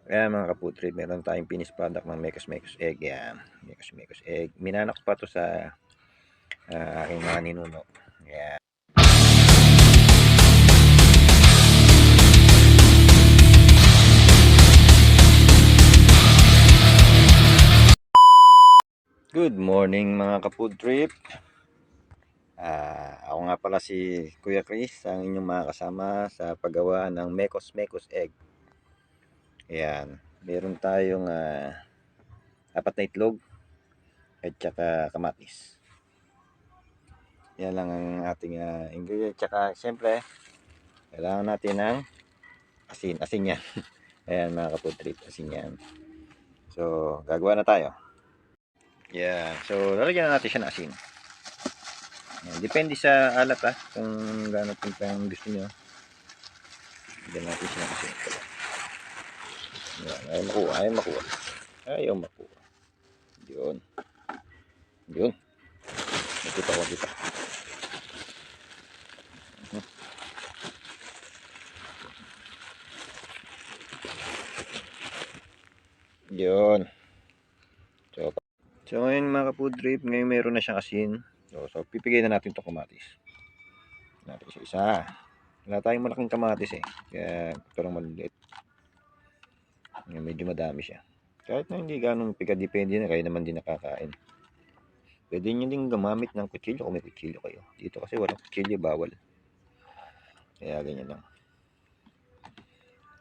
Kaya mga kaputrid, meron tayong finished product ng Mekos Mekos Egg. Yan, Mekos Mekos Egg. Minanak pa to sa aking mga ninuno. Yan. Good morning mga kapud trip. Ako nga pala si Kuya Chris, ang inyong mga kasama sa paggawa ng Mekos Mekos Egg. Ayan, meron tayong 4 na itlog at saka kamatis. Yan lang ang ating ingredient. Tsaka siyempre, kailangan natin ng asin. Asin yan. Ayan mga kapud trip, asin yan. So, gagawa na tayo. Yeah, so lalagyan na natin siya ng asin. Depende sa alat kung gaano ang gusto nyo. Lagyan natin siya ng asin. Ayaw makuha. Yun. Nakita ko dito. Yun. So ngayon mga kapud trip, ngayon meron na siyang asin. So pipigay na natin itong kamatis. Natin siya isa. Wala tayong malaking kamatis kaya ito lang maliliit. Medyo madami siya. Kahit na hindi ganong piga, depende na kayo naman din nakakain. Pwede nyo din gumamit ng kutsilyo kung may kutsilyo kayo. Dito kasi walang kutsilyo, bawal. Kaya ganyan lang.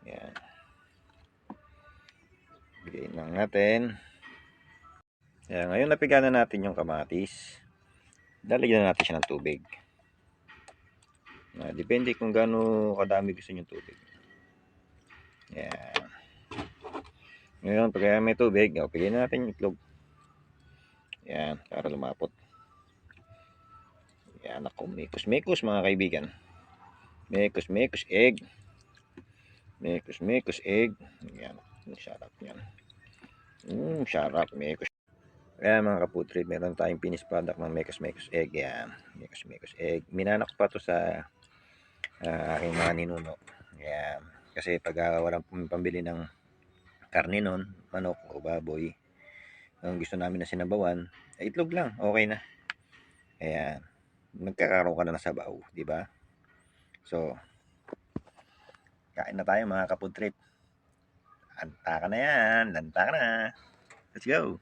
Yan. Bigayin lang natin. Kaya ngayon napiga na natin yung kamatis. Lalagyan na natin siya ng tubig. Depende kung gaano kadami gusto nyo tubig. Yan. Ngayon, pag may tubig, pigayin na natin yung itlog. Yan, para lumapot. Yan, ako, mekos mga kaibigan. Mekos egg. Mekos egg. Yan, sarap yan. Sarap, mekos. Kaya mga kaputrid, meron tayong finished product ng Mekos Mekos Egg. Yan, Mekos Egg. Minanak pa to sa aking mga ninuno. Yan, kasi pag walang pambili ng karne nun, manok o baboy, ang gusto namin na sinabawan, itlog lang, okay na. Ayan, nagkakaroon ka na ng sabaw, di ba? So, kain na tayo mga kaputrid. Lanta ka na yan, lanta ka na. Let's go!